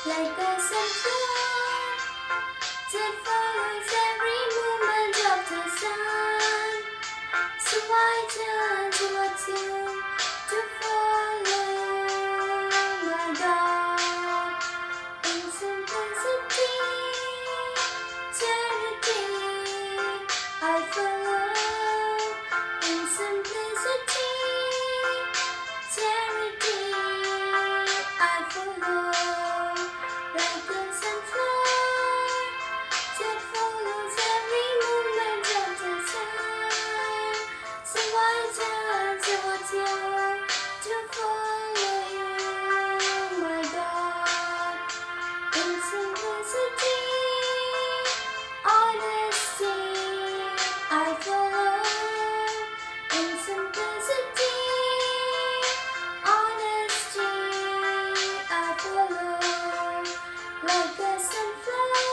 like a sunflower that follows every movement of the sun. So I turn towards you to follow my God. In simplicity, charity, I follow. In simplicity, charity, I follow. Like a sunflower that follows every movement of the sun. So I turn towards you to follow you, my God. In simplicity, honesty, I follow. In simplicity, honesty, I follow. Like a sunflower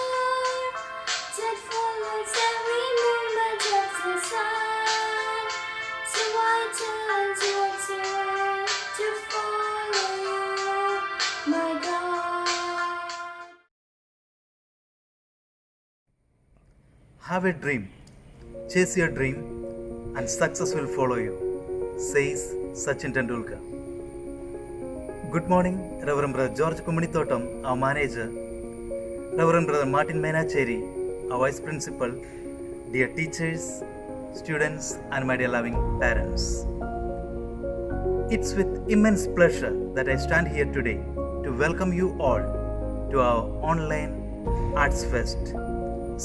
that follows every movement of the sun. So I turn towards you to follow you, my God. Have a dream, chase your dream, and success will follow you, says Sachin Tendulkar. Good morning, Reverend Brother George Kumanithotam, our manager, Reverend Brother Martin Menacheri, our vice principal, dear teachers, students, and my dear loving parents. It's with immense pleasure that I stand here today to welcome you all to our online Arts Fest,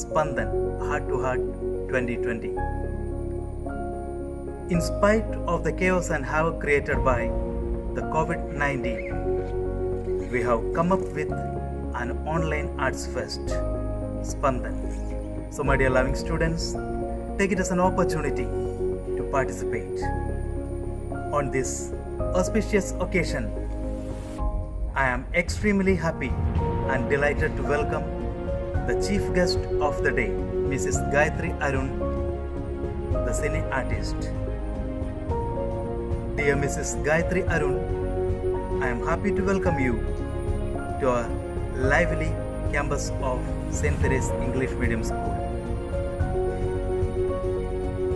Spandan Heart to Heart 2020. In spite of the chaos and havoc created by the COVID-19, we have come up with an online Arts Fest, Spandan. So my dear loving students, take it as an opportunity to participate. On this auspicious occasion, I am extremely happy and delighted to welcome the chief guest of the day, Mrs. Gayatri Arun, the cine artist. Dear Mrs. Gayatri Arun, I am happy to welcome you to our lively campus of St. Therese English Medium School.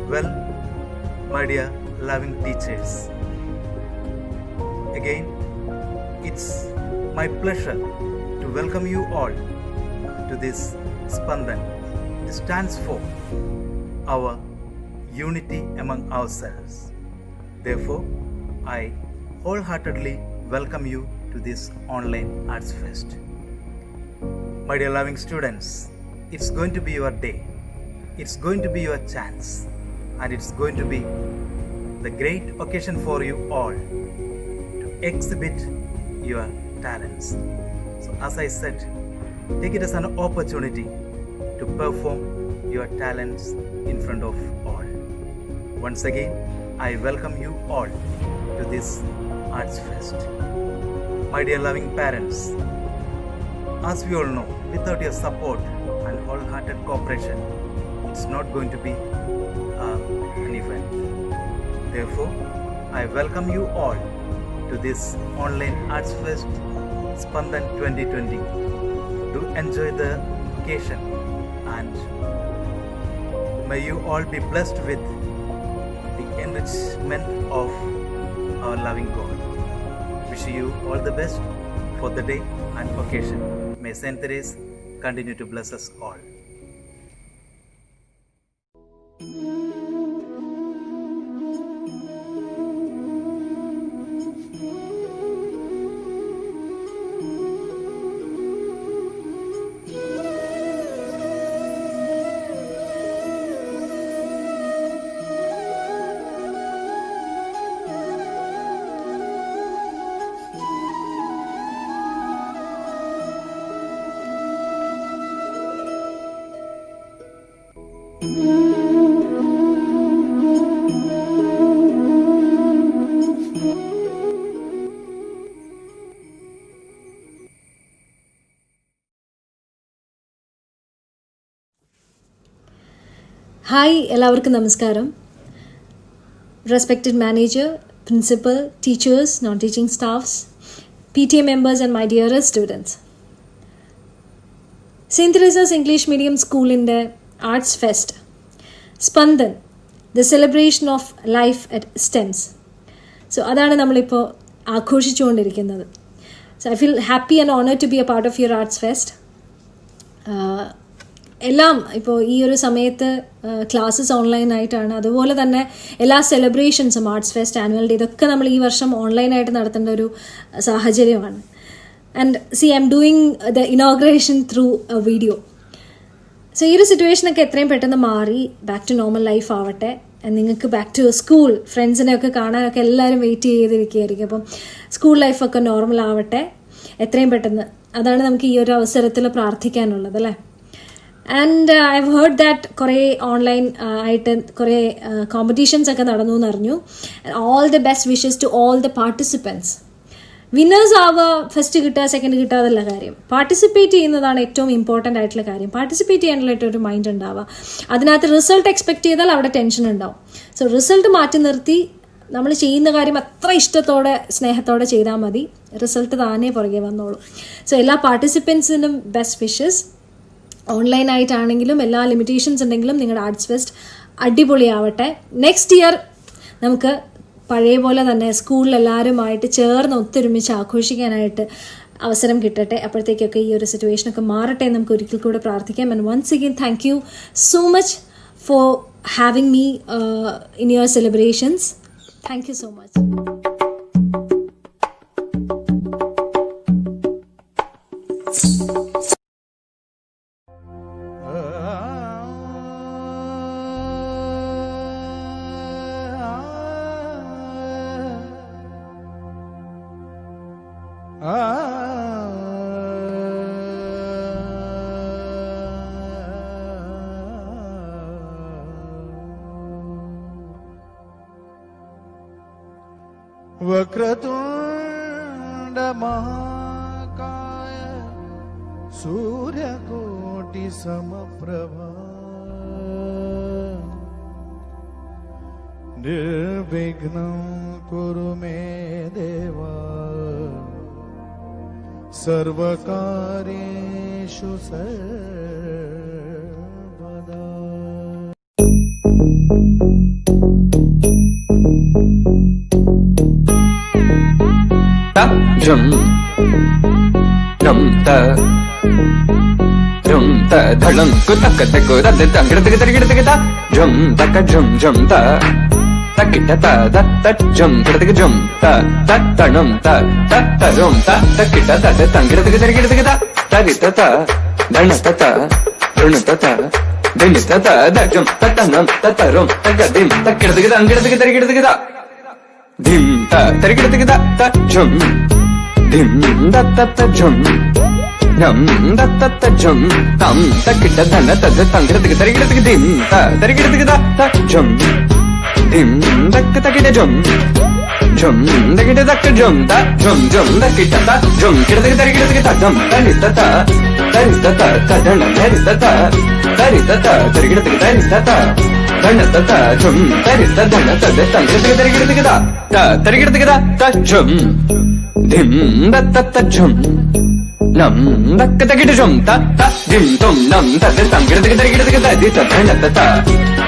Well, my dear loving teachers, again, it's my pleasure to welcome you all to this Spandan. It stands for our unity among ourselves. Therefore, I wholeheartedly welcome you to this online Arts Fest. My dear loving students, it's going to be your day. It's going to be your chance. And it's going to be the great occasion for you all to exhibit your talents. So as I said, take it as an opportunity to perform your talents in front of all. Once again, I welcome you all to this Arts Fest. My dear loving parents, as we all know, without your support and wholehearted cooperation, it's not going to be an event. Therefore, I welcome you all to this online Arts Fest Spandan 2020. Do enjoy the occasion and may you all be blessed with the enrichment of our loving God. Wish you all the best for the day and occasion. May Saint Therese continue to bless us all. Hi എല്ലാവർക്കും നമസ്കാരം. Respected manager, principal, teachers, non-teaching staffs, PTA members and my dearest students. Saint Teresa's English medium സ്കൂളിൻ്റെ arts fest Spandan, the celebration of life at stems. So അതാണ് നമ്മളിപ്പോൾ ആഘോഷിച്ചുകൊണ്ടിരിക്കുന്നത്. So I feel happy and honour to be a part of your arts fest. എല്ലാം ഇപ്പോൾ ഈ ഒരു സമയത്ത് classes ഓൺലൈനായിട്ടാണ്. അതുപോലെ തന്നെ എല്ലാ സെലിബ്രേഷൻസും, ആർട്സ് ഫെസ്റ്റ്, ആനുവൽ ഡേ, ഇതൊക്കെ നമ്മൾ ഈ വർഷം ഓൺലൈനായിട്ട് നടത്തേണ്ട ഒരു സാഹചര്യമാണ്. And I am doing the inauguration through A video. So ഈ ഒരു സിറ്റുവേഷനൊക്കെ എത്രയും പെട്ടെന്ന് മാറി ബാക്ക് ടു നോർമൽ ലൈഫ് ആവട്ടെ. നിങ്ങൾക്ക് ബാക്ക് ടു സ്കൂൾ, ഫ്രണ്ട്സിനെയൊക്കെ കാണാനൊക്കെ എല്ലാവരും വെയിറ്റ് ചെയ്തിരിക്കുകയായിരിക്കും. അപ്പം സ്കൂൾ ലൈഫൊക്കെ നോർമൽ ആവട്ടെ എത്രയും പെട്ടെന്ന്. അതാണ് നമുക്ക് ഈ ഒരു അവസരത്തിൽ പ്രാർത്ഥിക്കാനുള്ളത്, അല്ലേ? And I have heard that കുറേ ഓൺലൈൻ ആയിട്ട് കുറേ കോമ്പറ്റീഷൻസ് ഒക്കെ നടന്നു എന്നറിഞ്ഞു. All the best wishes to all the participants. Winners ആവുക, ഫസ്റ്റ് കിട്ടുക, സെക്കൻഡ് കിട്ടുക, അതല്ല കാര്യം. പാർട്ടിസിപ്പേറ്റ് ചെയ്യുന്നതാണ് ഏറ്റവും ഇമ്പോർട്ടൻ്റ് ആയിട്ടുള്ള കാര്യം. പാർട്ടിസിപ്പേറ്റ് ചെയ്യാനായിട്ടൊരു മൈൻഡ് ഉണ്ടാവുക. അതിനകത്ത് റിസൾട്ട് എക്സ്പെക്ട് ചെയ്താൽ അവിടെ ടെൻഷൻ ഉണ്ടാവും. സോ റിസൾട്ട് മാറ്റി നിർത്തി നമ്മൾ ചെയ്യുന്ന കാര്യം അത്ര ഇഷ്ടത്തോടെ സ്നേഹത്തോടെ ചെയ്താൽ മതി. റിസൾട്ട് താനേ പുറകെ വന്നോളൂ. സോ എല്ലാ പാർട്ടിസിപ്പൻസിനും ബെസ്റ്റ് വിഷസ്. ഓൺലൈനായിട്ടാണെങ്കിലും എല്ലാ ലിമിറ്റേഷൻസ് ഉണ്ടെങ്കിലും നിങ്ങളുടെ ആർട്സ് ഫെസ്റ്റ് അടിപൊളിയാവട്ടെ. നെക്സ്റ്റ് ഇയർ നമുക്ക് പഴയ പോലെ തന്നെ സ്കൂളിൽ എല്ലാവരുമായിട്ട് ചേർന്ന് ഒത്തൊരുമിച്ച് ആഘോഷിക്കാനായിട്ട് അവസരം കിട്ടട്ടെ. അപ്പോഴത്തേക്കൊക്കെ ഈ ഒരു സിറ്റുവേഷനൊക്കെ മാറട്ടെ എന്ന് നമുക്ക് ഒരിക്കൽ കൂടെ പ്രാർത്ഥിക്കാം. And once again thank you so much for having me in your celebrations. Thank you so much. वक्रतुंड महाकाय सूर्यकोटि समप्रभा निर्विघ्नं कुरु मे देवा सर्वकार्येषु सर्वदा. Jum Num ta Jum ta dhalam kutak takku da da gida jum taka jum ta takita ta da ta jum gida jum ta tanum ta rum ta takita da da gida tarita ta danata ta runata ta denita ta da jum tanum ta rum tagadim takida gida dim ta tarigida ta jum dim da ta jum nam da ta jum tam takida dana ta tangirdiga tarigida dim ta tarigida ta jum dim takida jum jum takida jum ta jum takida ta jum kirdiga tarigida ta jum tarita ta dana tarita ta tarigida ta Danata jum tarita danata tarigida ta jum dim da jum nam takita jum ta dim tum nam ta tarigida ta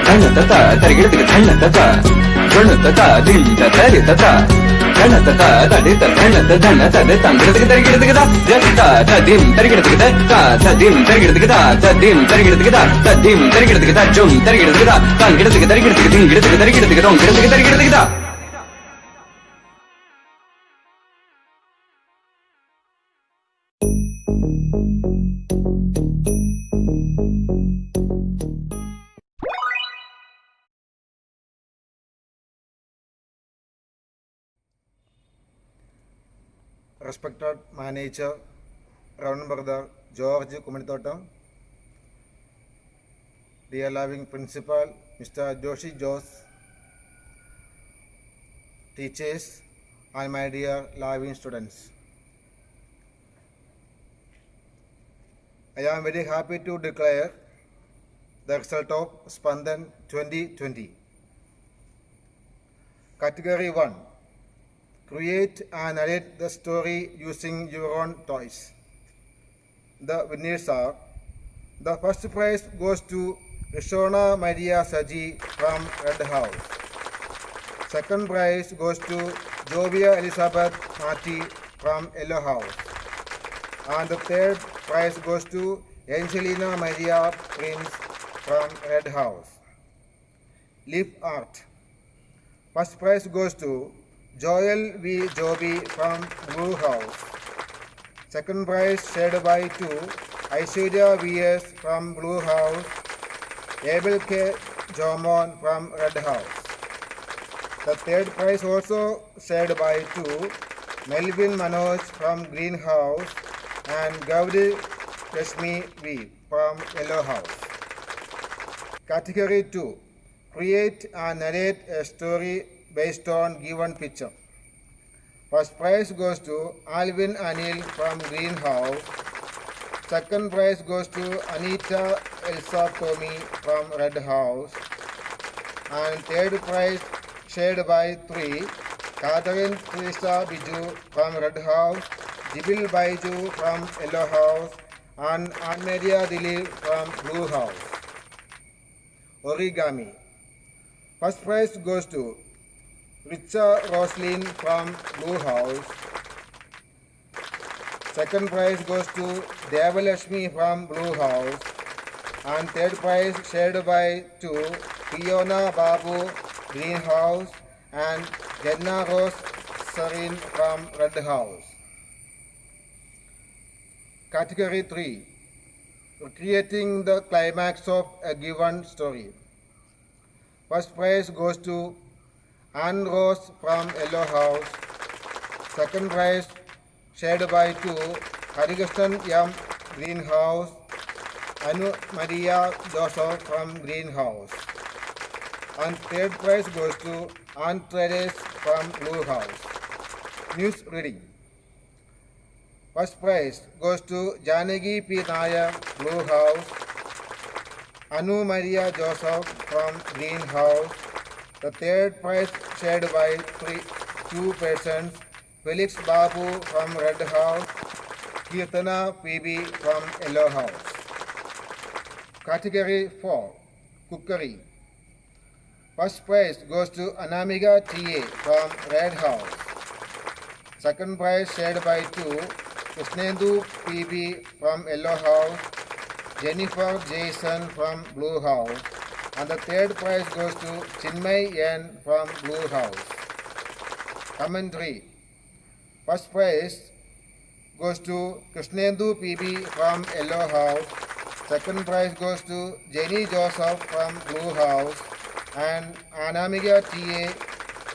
danata tarigida danata dim ta tarita ta danata tarita danata tarigida ta dim tarigida ta dim tarigida ta dim tarigida ta jum tarigida tarigida Respected Manager, Reverend Brother George Kumanithotam, dear loving Principal Mr. Joshi Jose, teachers, and my dear loving students. I am very happy to declare the result of Spandan 2020. Category 1. Create and narrate the story using your own toys. The winners are The first prize goes to Rishona Maria Saji from Red House. Second prize goes to Jovia Elizabeth Marty from Yellow House. And the third prize goes to Angelina Maria Prince from Red House. Leaf Art. First prize goes to Joel V. Joby from Blue House. Second prize shared by two Aishwarya V.S. from Blue House, Abel K. Jomon from Red House. The third prize also shared by two Melvin Manoj from Green House and Gaudi Rashmi V. from Yellow House. Category 2. Create and narrate a story based on given picture. First prize goes to Alvin Anil from Green House. Second prize goes to Anita Elsa Tommy from Red House. And third prize shared by three Catherine Teresa Biju from Red House, Jibil Baiju from Yellow House, and Anmaria Dilip from Blue House. Origami. First prize goes to Richa Roslyn from Blue House. Second prize goes to Devalashmi from Blue House. And third prize shared by two Fiona Babu Green House and Jenna Rose Sarin from Red House. Category 3. Recreating the climax of a given story. First prize goes to Anne Rose from Yellow House. Second prize shared by two Harikrishnan M. Green House, Anu Maria Joseph from Green House. And third prize goes to Anne Therese from Blue House. News reading. First prize goes to Janagi P. Nair, Blue House, Anu Maria Joseph from Green House. The third prize shared by two persons, Felix Babu from Red House, Kirtana PB from Yellow House. Category 4. Cookery. First prize goes to Anamika T.A. from Red House. Second prize shared by two Krishnendu PB from Yellow House, Jennifer Jason from Blue House, and the third prize goes to Chinmay N from Blue House. Commentary. First prize goes to Krishnendu PB from Yellow House. Second prize goes to Jenny Joseph from Blue House and Anamika T.A.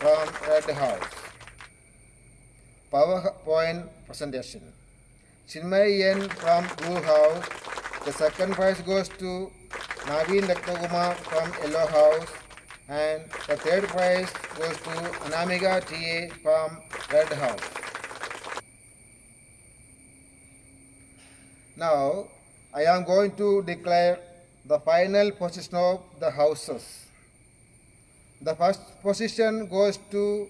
from Red House. PowerPoint presentation. Chinmay N from Blue House. The second prize goes to Naveen Laktakumar from Yellow House and the third prize goes to Anamika T.A. from Red House. Now I am going to declare the final position of the houses. The first position goes to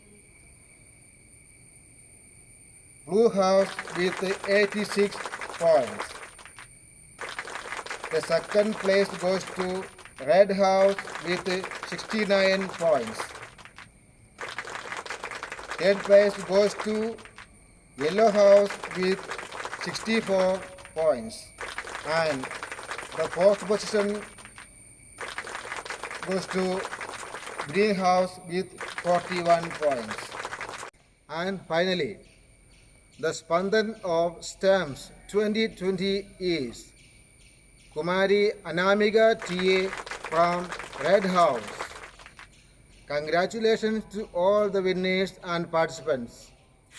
Blue House with 86 points. The second place goes to Red House with 69 points. Third place goes to Yellow House with 64 points. And the fourth position goes to Green House with 41 points. And finally, the Spandan of Stamps 2020 is Kumari Anamika T.A. from Red House. Congratulations to all the winners and participants.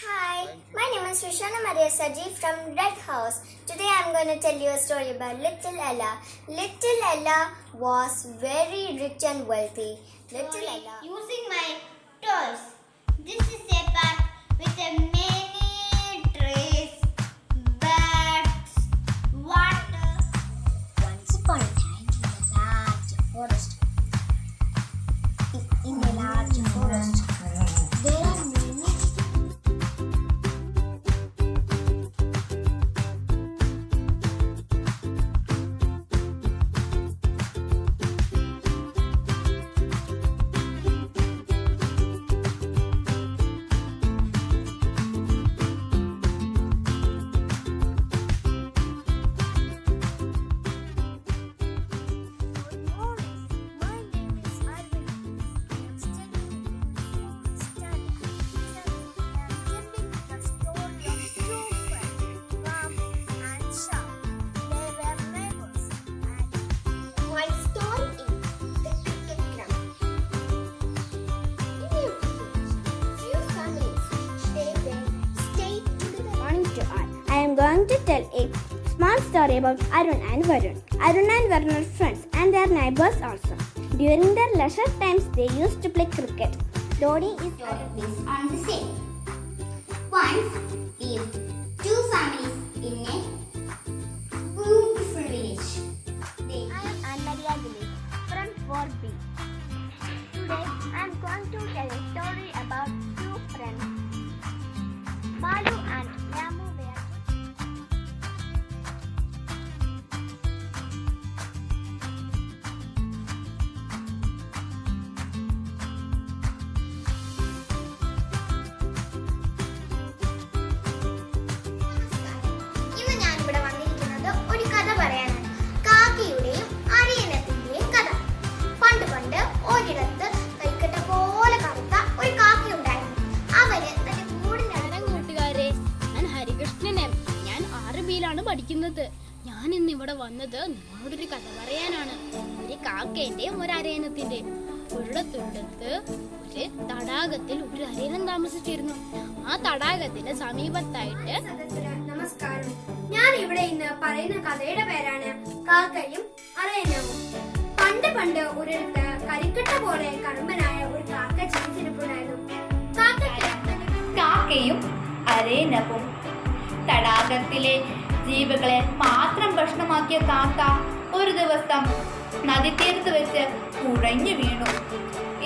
Hi, my name is Rishona Maria Saji from Red House. Today I am going to tell you a story about Little Ella. Little Ella was very rich and wealthy. Little Ella. Using my toys. This is a bag with a many trays, bags, water. Once upon a time in a large forest. In a large forest, there are many going to tell a small story about Arun and Varun. Arun and Varun are friends and they are neighbors also. During their leisure times, they used to play cricket. Dhoni is Based on the same. Once lived two families in a beautiful village. I am Anne Maria Village from 4B. Today I am going to tell a story about two friends. Balu and Ramu were ഇന്ന് ഞാനിവിടെ വന്നിരിക്കുന്നത് ഒരു കഥ പറയാനാണ്. കാക്കയുടെയും അരയന്നത്തിന്റെയും കഥ. പണ്ട് പണ്ട് ഒരിടത്ത് കരിക്കട്ട പോലെ കറുത്ത ഒരു കാക്കയുണ്ടായിരുന്നു. അവന് തന്റെ കൂടിനകം കൂട്ടുകാരെ, ഞാൻ ഹരികൃഷ്ണൻ. ഞാൻ 6ബിയിലാണ് പഠിക്കുന്നത്. ഞാൻ ഇന്ന് ഇവിടെ വന്നത് നിങ്ങളോടൊരു കഥ പറയാനാണ്. ഒരു കാക്കേന്റെയും ഒരു അരയന്നത്തിന്റെയും. ഒരിടത്തൊരിടത്ത് ഒരു തടാകത്തിൽ ഒരു അരയന്നം താമസിച്ചിരുന്നു. ആ തടാകത്തിന്റെ സമീപത്തായിട്ട് നമസ്കാരം. ഞാൻ ഇവിടെ ഇന്ന് പറയുന്ന കഥയുടെ പേരാണ് കാക്കയും അരയന്നവും. പണ്ട് പണ്ട് ഒരിടത്ത് കരിക്കട്ട പോലെ കറുമ്പനായ ഒരു കാക്ക ജീവിച്ചിരിപ്പുണ്ടായിരുന്നു. കാക്കയും അരയന്നവും. തടാകത്തിലെ ജീവികളെ മാത്രം ഭക്ഷണമാക്കിയ കാക്ക ഒരു ദിവസം നദീതീരത്ത് വെച്ച് കുഴഞ്ഞു വീണു.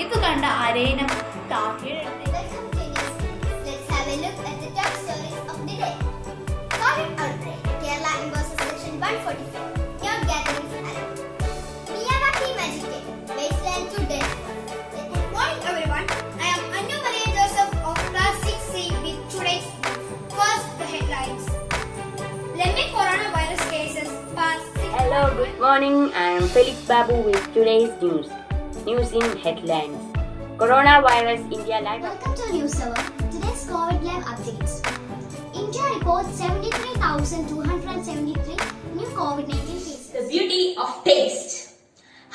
ഇത് കണ്ട അരയന്നം കാക്കയുടെ Welcome to News. Let's have a look at the top stories of the day. COVID outbreak. Kerala imposes section 144. Young gatherings allowed. Miyawaki Magic Day. Wasteland to Death. Good morning, everyone. I am Anu Maria Joseph of Class 6C with today's first the headlines. Lending coronavirus cases past 6. Hello, good morning. I am Felix Babu with today's news. News in headlines. Coronavirus India Live. Welcome to News Hour. Today's COVID live updates. India reports 73,273 new COVID-19 cases. The beauty of taste.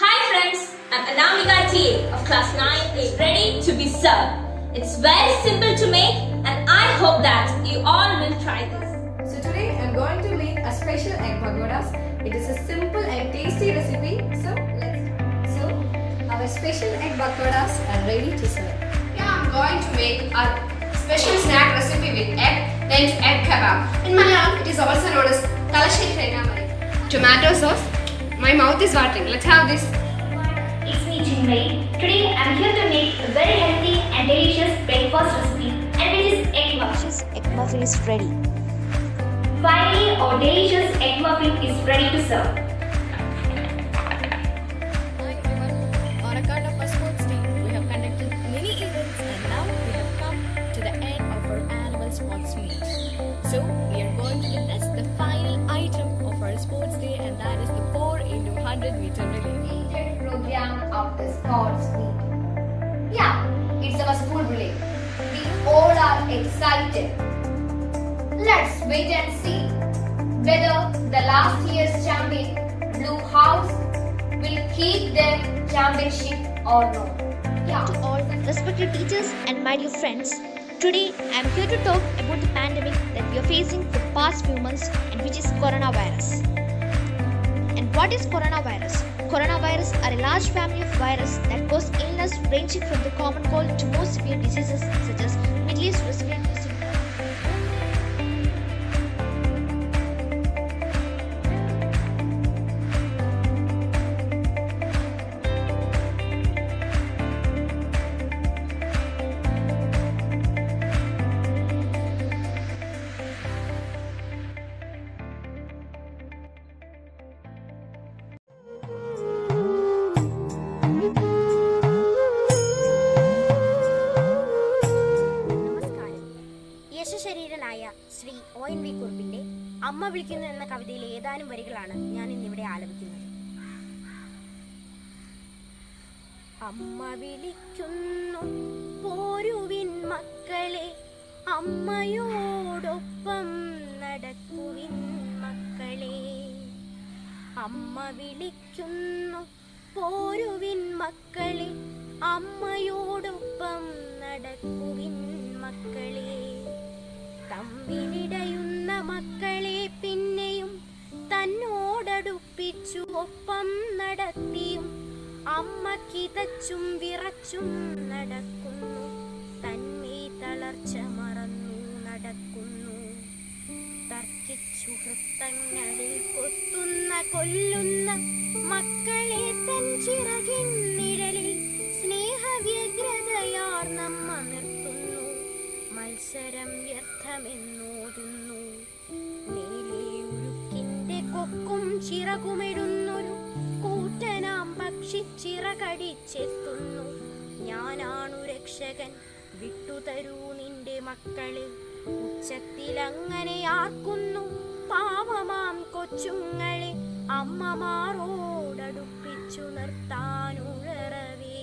Hi friends, I'm Anamika T of class 9A, ready to be served. It's very simple to make and I hope that you all will try this. So today I'm going to make a special egg pakoras. It is a simple and tasty recipe. So our special egg pakoras are ready to serve. Yeah, I'm going to make a special snack recipe with egg, then egg kebab. In Malayalam, it is also known as Talasheri Renamari. Tomato sauce. My mouth is watering. Let's have this. It's me Chinmay. Today I'm here to make a very healthy and delicious breakfast recipe and it is egg muffin. egg muffin is ready. Finally, our delicious egg muffin is ready to serve. on account of our sports day, we have conducted many events and now we have come to the end of our annual sports meet. So we are going to witness the final item of our sports day and that is the 4x100 meter relay. Program of the sports week. Yeah, it's our school relay. We all are excited. Let's wait and see whether the last year's champion Blue House will keep their championship or not. Yeah. To all respected teachers and my dear friends, today I am here to talk about the pandemic that we are facing for the past few months and which is coronavirus. And what is coronavirus? Coronavirus are a large family of viruses that cause illness ranging from the common cold to more severe diseases such as Middle East respiratory syndrome. യശശരീരനായ Shri ONV കുറുപ്പിന്റെ അമ്മ വിളിക്കുന്നു എന്ന കവിതയിലെ ഏതാനും വരികളാണ് ഞാൻ ഇന്നിവിടെ ആലപിക്കുന്നത്. അമ്മ വിളിക്കുന്നു പോരുവിൻ മക്കളെ, അമ്മയോടൊപ്പം നടക്കുവിൻ മക്കളെ. അമ്മ വിളിക്കുന്നു പോരുവിൻ മക്കളെ, അമ്മയോടൊപ്പം നടക്കുവിൻ മക്കളെ. തമ്മിലിടയുന്ന മക്കളെ പിന്നെയും തന്നോടടുപ്പിച്ചു ഒപ്പം നടത്തിയും അമ്മ കിതച്ചും വിറച്ചും നടക്കുന്നു. തന്മേ തളർച്ച മറന്നു നടക്കുന്നു. തർക്കിച്ചു വൃത്തങ്ങളിൽ കൊത്തുന്ന കൊല്ലുന്ന മക്കളെ തൻ ചിറകിൻ നിഴലിൽ സ്നേഹവ്യഗ്രതയാർ നമ്മ നിർത്തുന്നു. മത്സരം വ്യർത്ഥമെന്നോതുന്നു. മേലെ ഉരുക്കിന്റെ കൊക്കും ചിറകുമിടുന്നൊരു കൂറ്റനാം പക്ഷിച്ചിറകടിച്ചെത്തുന്നു. ഞാനാണു രക്ഷകൻ, വിട്ടുതരൂ നിന്റെ മക്കളെ. ഉച്ചത്തിലങ്ങനെ ആർക്കുന്നു പാവമാം കൊച്ചുങ്ങളെ. അമ്മമാരോടടുപ്പിച്ചു നിർത്താനുഴറവേ.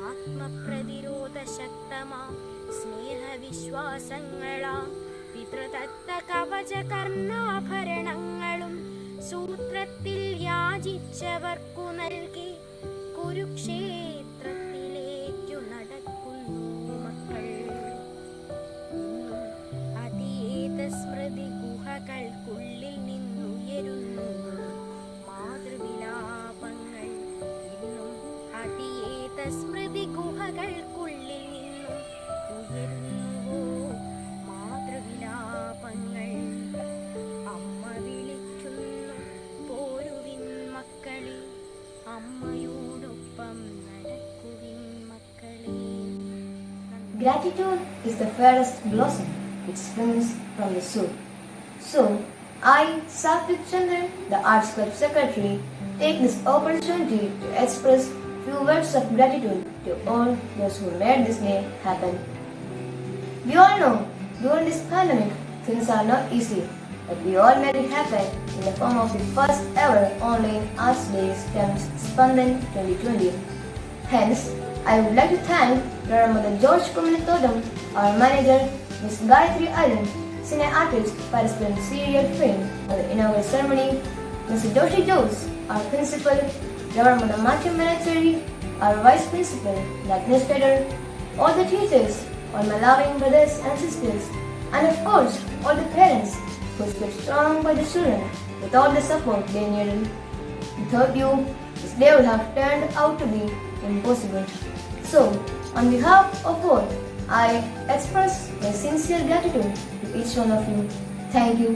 ആത്മപ്രതിരോധ ശക്തമാം സ്നേഹവിശ്വാസങ്ങളാം പിതൃദത്ത കവച കർണാഭരണങ്ങളും സൂത്രത്തിൽ യാചിച്ചവർക്കു നൽകി കുരുക്ഷേത്രത്തിലേക്കു നടക്കുന്നു മക്കൾ. ഇന്നും അതീത സ്മൃതി ഗുഹകൾക്കുള്ളിൽ നിന്നുയരുന്നു മാതൃവിലാപങ്ങൾ. ഇന്നും അതീത സ്മൃതി ഗുഹകൾക്കുള്ളിൽ നിന്നും ഉയരുന്നുവോ മാതൃവിലാപങ്ങൾ. അമ്മ വിളിക്കുന്നു പോരുവിൻ മക്കളെ, അമ്മയോടൊപ്പം നടക്കുവിൻ മക്കളെ. Gratitude is the fairest blossom which springs from the soul. So, I, Satvik Chandran, the Arts Club Secretary, take this opportunity to express few words of gratitude to all those who made this day happen. We all know, during this pandemic, things are not easy, but we all made it happen in the form of the first ever online Arts Days termed Spandan 2020. Hence, I would like to thank Dr. Mother George Kumanithodam, our manager, Ms. Gayatri Allen, senior artist participant serial film for the inaugural ceremony, Mr. Doshi Jose, our principal, Dr. Mother Matthew Manachari, our vice principal, the administrator, all the teachers, all my loving brothers and sisters, and of course, all the parents who stood strong by the children with all the support they needed. Without you, this day would have turned out to be impossible. So, on behalf of all, I express my sincere gratitude to each one of you. Thank you.